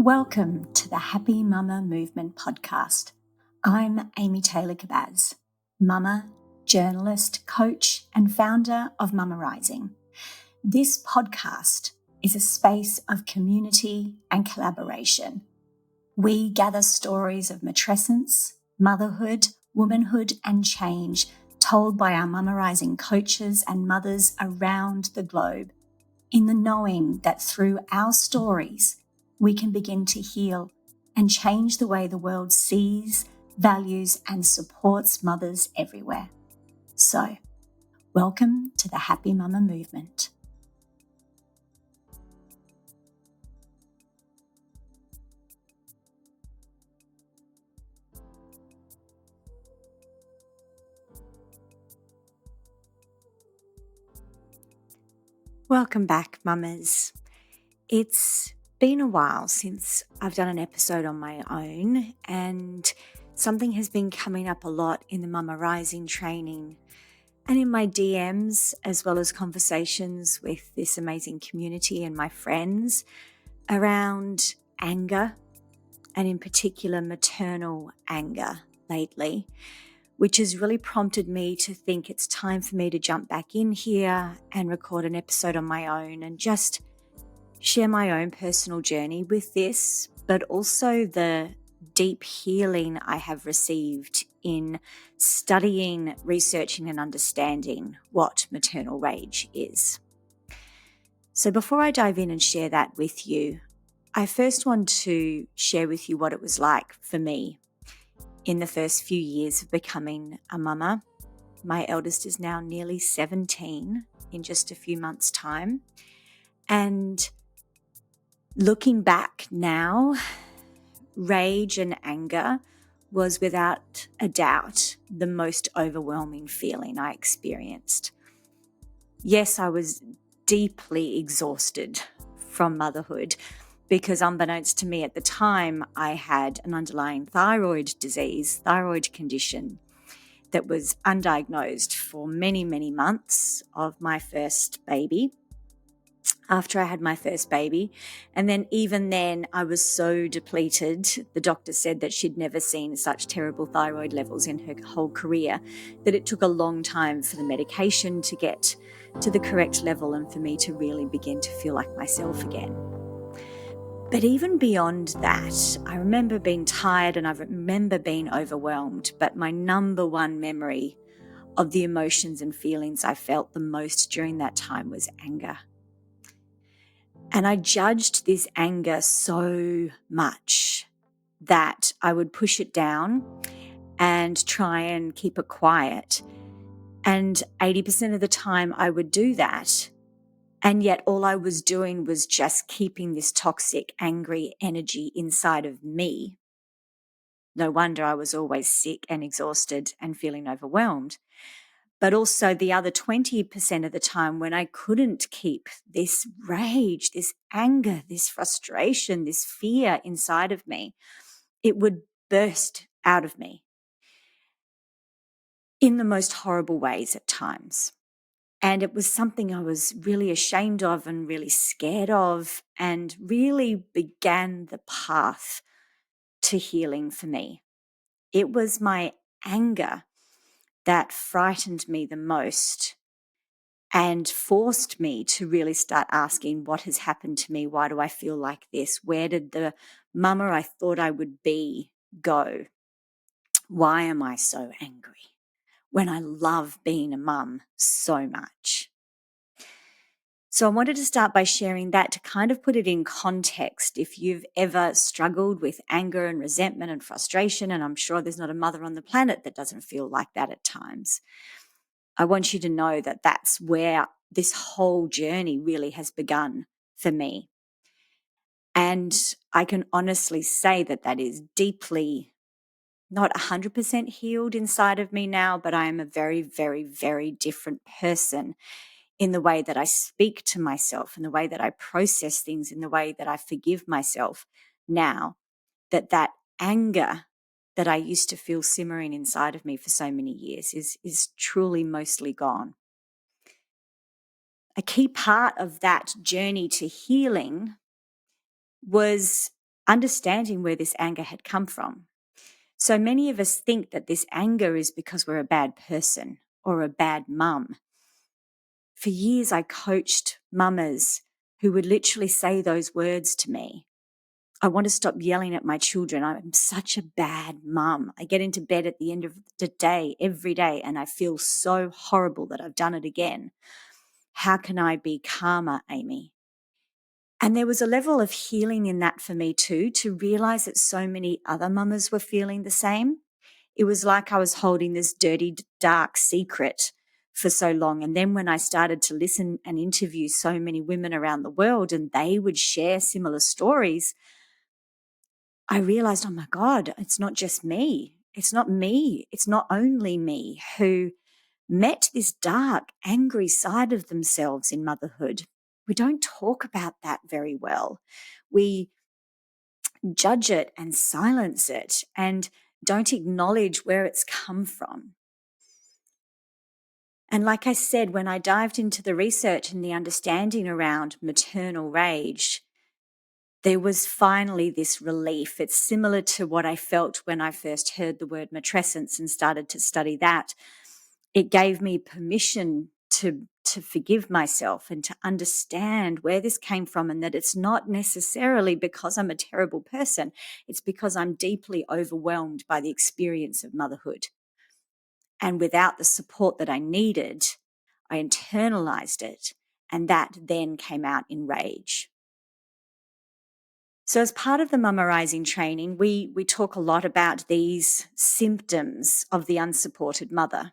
Welcome to the Happy Mama Movement podcast. I'm Amy Taylor-Kabbaz, mama, journalist, coach, and founder of Mama Rising. This podcast is a space of community and collaboration. We gather stories of matrescence, motherhood, womanhood, and change told by our Mama Rising coaches and mothers around the globe, in the knowing that through our stories, we can begin to heal and change the way the world sees, values, and supports mothers everywhere. So, welcome to the Happy Mama Movement. Welcome back, mamas. It's been a while since I've done an episode on my own, and something has been coming up a lot in the Mama Rising training and in my DMs, as well as conversations with this amazing community and my friends around anger, and in particular maternal anger lately, which has really prompted me to think it's time for me to jump back in here and record an episode on my own and just share my own personal journey with this, but also the deep healing I have received in studying, researching, and understanding what maternal rage is. So before I dive in and share that with you, I first want to share with you what it was like for me in the first few years of becoming a mama. My eldest is now nearly 17 in just a few months' time. And looking back now, rage and anger was without a doubt the most overwhelming feeling I experienced. Yes, I was deeply exhausted from motherhood because, unbeknownst to me at the time, I had an underlying thyroid condition that was undiagnosed for many, many months of my first baby. After I had my first baby. And then even then I was so depleted, the doctor said that she'd never seen such terrible thyroid levels in her whole career, that it took a long time for the medication to get to the correct level and for me to really begin to feel like myself again. But even beyond that, I remember being tired and I remember being overwhelmed, but my number one memory of the emotions and feelings I felt the most during that time was anger. And I judged this anger so much that I would push it down and try and keep it quiet. And 80% of the time I would do that. And yet all I was doing was just keeping this toxic, angry energy inside of me. No wonder I was always sick and exhausted and feeling overwhelmed. But also the other 20% of the time when I couldn't keep this rage, this anger, this frustration, this fear inside of me, it would burst out of me in the most horrible ways at times. And it was something I was really ashamed of and really scared of, and really began the path to healing for me. It was my anger that frightened me the most and forced me to really start asking, what has happened to me? Why do I feel like this? Where did the mama I thought I would be go? Why am I so angry when I love being a mum so much? So I wanted to start by sharing that to kind of put it in context. If you've ever struggled with anger and resentment and frustration, and I'm sure there's not a mother on the planet that doesn't feel like that at times, I want you to know that that's where this whole journey really has begun for me. And I can honestly say that that is deeply, not 100% healed inside of me now, but I am a very, very, very different person in the way that I speak to myself, in the way that I process things, in the way that I forgive myself now, that anger that I used to feel simmering inside of me for so many years is truly mostly gone. A key part of that journey to healing was understanding where this anger had come from. So many of us think that this anger is because we're a bad person or a bad mum. For years, I coached mamas who would literally say those words to me. I want to stop yelling at my children. I'm such a bad mum. I get into bed at the end of the day, every day, and I feel so horrible that I've done it again. How can I be calmer, Amy? And there was a level of healing in that for me too, to realize that so many other mamas were feeling the same. It was like I was holding this dirty, dark secret for so long. And then when I started to listen and interview so many women around the world and they would share similar stories, I realized, oh my God, it's not just me. It's not me. It's not only me who met this dark, angry side of themselves in motherhood. We don't talk about that very well. We judge it and silence it and don't acknowledge where it's come from. And like I said, when I dived into the research and the understanding around maternal rage, there was finally this relief. It's similar to what I felt when I first heard the word matrescence and started to study that. It gave me permission to forgive myself and to understand where this came from, and that it's not necessarily because I'm a terrible person. It's because I'm deeply overwhelmed by the experience of motherhood. And without the support that I needed, I internalized it, and that then came out in rage. So as part of the mummerizing training, we talk a lot about these symptoms of the unsupported mother,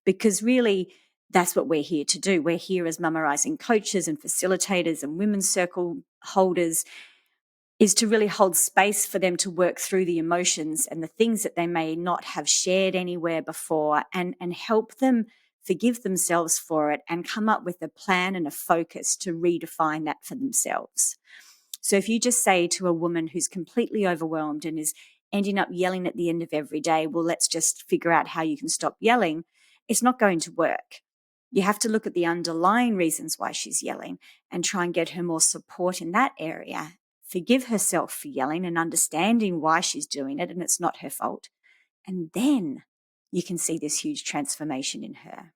because really that's what we're here to do. We're here as mummerizing coaches and facilitators and women's circle holders, is to really hold space for them to work through the emotions and the things that they may not have shared anywhere before, and help them forgive themselves for it and come up with a plan and a focus to redefine that for themselves. So if you just say to a woman who's completely overwhelmed and is ending up yelling at the end of every day, well, let's just figure out how you can stop yelling, it's not going to work. You have to look at the underlying reasons why she's yelling and try and get her more support in that area. Forgive herself for yelling and understanding why she's doing it and it's not her fault. And then you can see this huge transformation in her.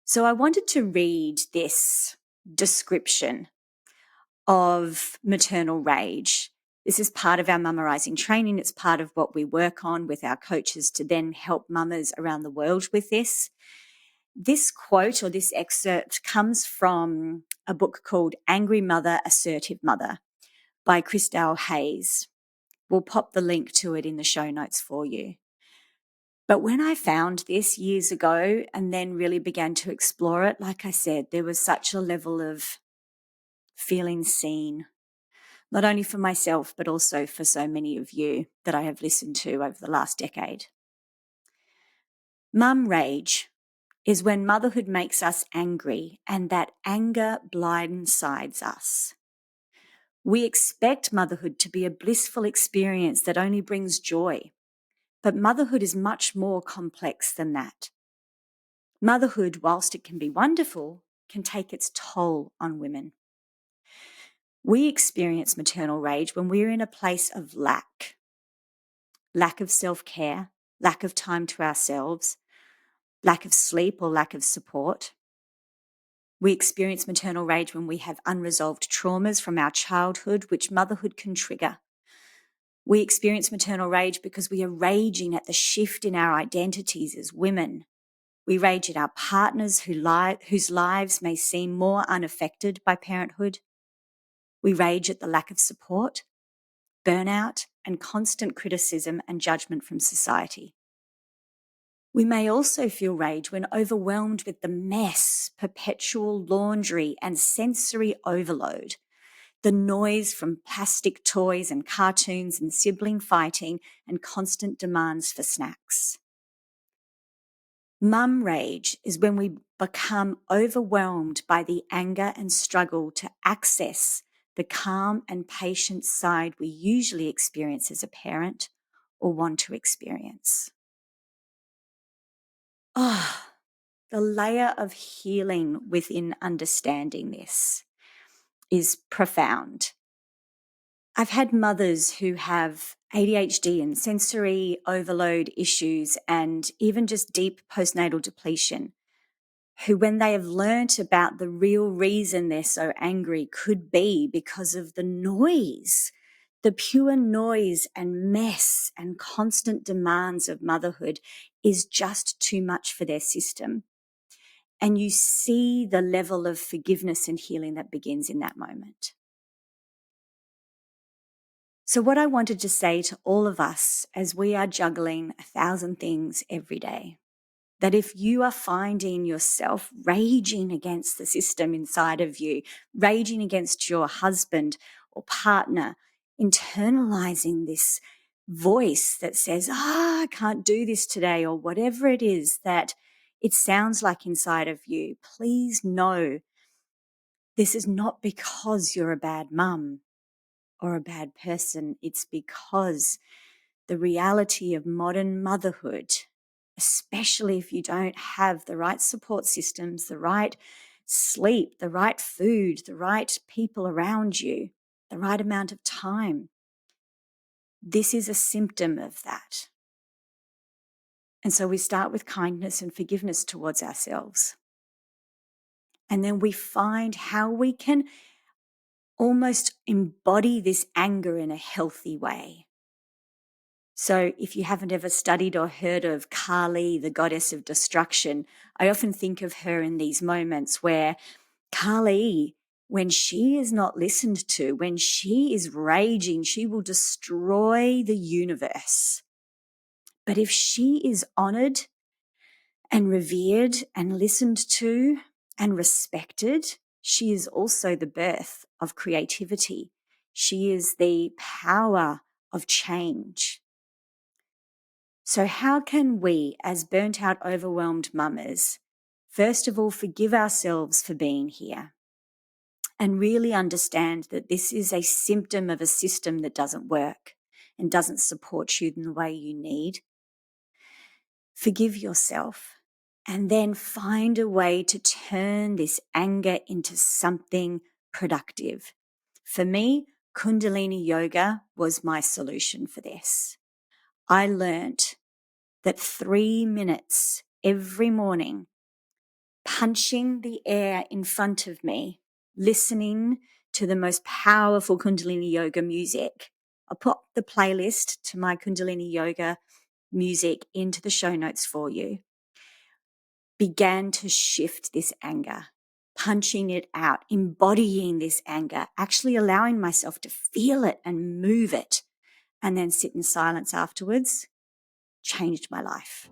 So I wanted to read this description of maternal rage. This is part of our mummerizing training. It's part of what we work on with our coaches to then help mamas around the world with this. This quote or this excerpt comes from a book called Angry Mother, Assertive Mother by Christelle Hayes. We'll pop the link to it in the show notes for you. But when I found this years ago and then really began to explore it, like I said, there was such a level of feeling seen, not only for myself, but also for so many of you that I have listened to over the last decade. Mum rage is when motherhood makes us angry and that anger blindsides us. We expect motherhood to be a blissful experience that only brings joy, but motherhood is much more complex than that. Motherhood, whilst it can be wonderful, can take its toll on women. We experience maternal rage when we're in a place of lack of self-care, lack of time to ourselves, lack of sleep or lack of support. We experience maternal rage when we have unresolved traumas from our childhood, which motherhood can trigger. We experience maternal rage because we are raging at the shift in our identities as women. We rage at our partners whose lives may seem more unaffected by parenthood. We rage at the lack of support, burnout, and constant criticism and judgment from society. We may also feel rage when overwhelmed with the mess, perpetual laundry, and sensory overload, the noise from plastic toys and cartoons and sibling fighting and constant demands for snacks. Mum rage is when we become overwhelmed by the anger and struggle to access the calm and patient side we usually experience as a parent or want to experience. Oh, the layer of healing within understanding this is profound. I've had mothers who have ADHD and sensory overload issues and even just deep postnatal depletion, who, when they have learnt about the real reason they're so angry, could be because of the noise, the pure noise and mess and constant demands of motherhood is just too much for their system. And you see the level of forgiveness and healing that begins in that moment. So what I wanted to say to all of us as we are juggling 1,000 things every day, that if you are finding yourself raging against the system inside of you, raging against your husband or partner, internalizing this voice that says, I can't do this today, or whatever it is that it sounds like inside of you, please know this is not because you're a bad mum or a bad person. It's because the reality of modern motherhood, especially if you don't have the right support systems, the right sleep, the right food, the right people around you, the right amount of time, this is a symptom of that. And so we start with kindness and forgiveness towards ourselves. And then we find how we can almost embody this anger in a healthy way. So if you haven't ever studied or heard of Kali, the goddess of destruction, I often think of her in these moments where Kali, when she is not listened to, when she is raging, she will destroy the universe. But if she is honored and revered and listened to and respected, she is also the birth of creativity. She is the power of change. So how can we, as burnt out, overwhelmed mamas, first of all, forgive ourselves for being here and really understand that this is a symptom of a system that doesn't work and doesn't support you in the way you need? Forgive yourself and then find a way to turn this anger into something productive. For me, Kundalini yoga was my solution for this. I learnt that 3 minutes every morning, punching the air in front of me, listening to the most powerful Kundalini yoga music. I'll put the playlist to my Kundalini yoga music into the show notes for you. Began to shift this anger, punching it out, embodying this anger, actually allowing myself to feel it and move it, and then sit in silence afterwards, changed my life.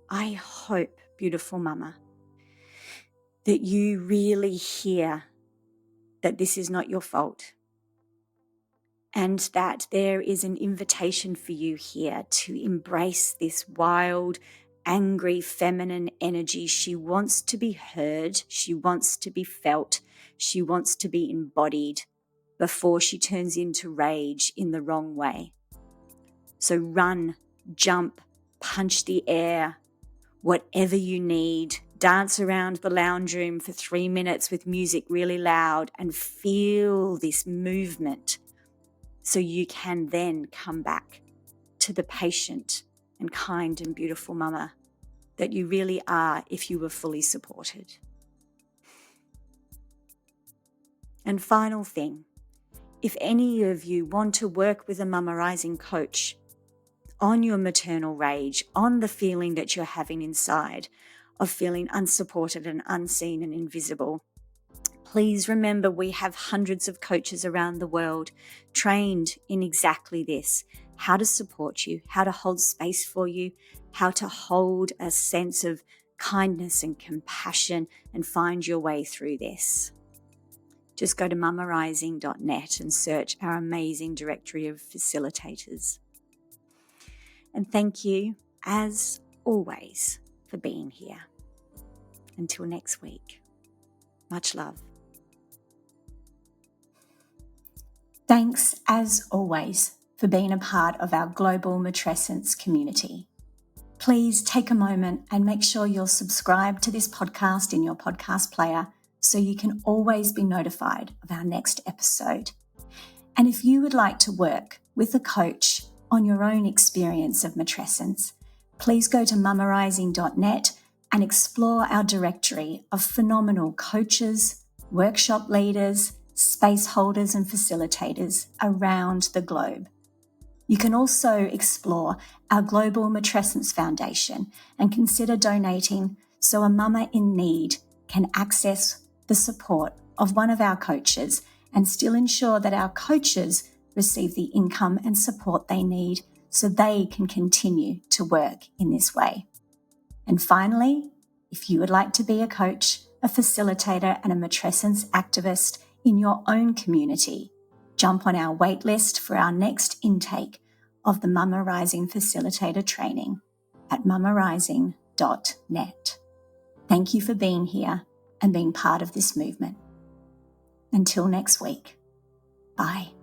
I hope, beautiful mama, that you really hear that this is not your fault and that there is an invitation for you here to embrace this wild, angry, feminine energy. She wants to be heard. She wants to be felt. She wants to be embodied before she turns into rage in the wrong way. So run, jump, punch the air, whatever you need. Dance around the lounge room for 3 minutes with music really loud and feel this movement so you can then come back to the patient and kind and beautiful mama that you really are if you were fully supported. And final thing, if any of you want to work with a mama rising coach on your maternal rage, on the feeling that you're having inside of feeling unsupported and unseen and invisible, please remember we have hundreds of coaches around the world trained in exactly this: how to support you, how to hold space for you, how to hold a sense of kindness and compassion and find your way through this. Just go to mamarising.net and search our amazing directory of facilitators. And thank you, as always, for being here. Until next week, much love. Thanks, as always, for being a part of our global matrescence community. Please take a moment and make sure you're subscribed to this podcast in your podcast player so you can always be notified of our next episode. And if you would like to work with a coach on your own experience of matrescence, please go to mummarising.net and explore our directory of phenomenal coaches, workshop leaders, space holders and facilitators around the globe. You can also explore our Global Matrescence Foundation and consider donating so a mama in need can access the support of one of our coaches and still ensure that our coaches receive the income and support they need so they can continue to work in this way. And finally, if you would like to be a coach, a facilitator and a matrescence activist in your own community, jump on our waitlist for our next intake of the Mama Rising Facilitator training at mummarising.net. Thank you for being here and being part of this movement. Until next week, bye.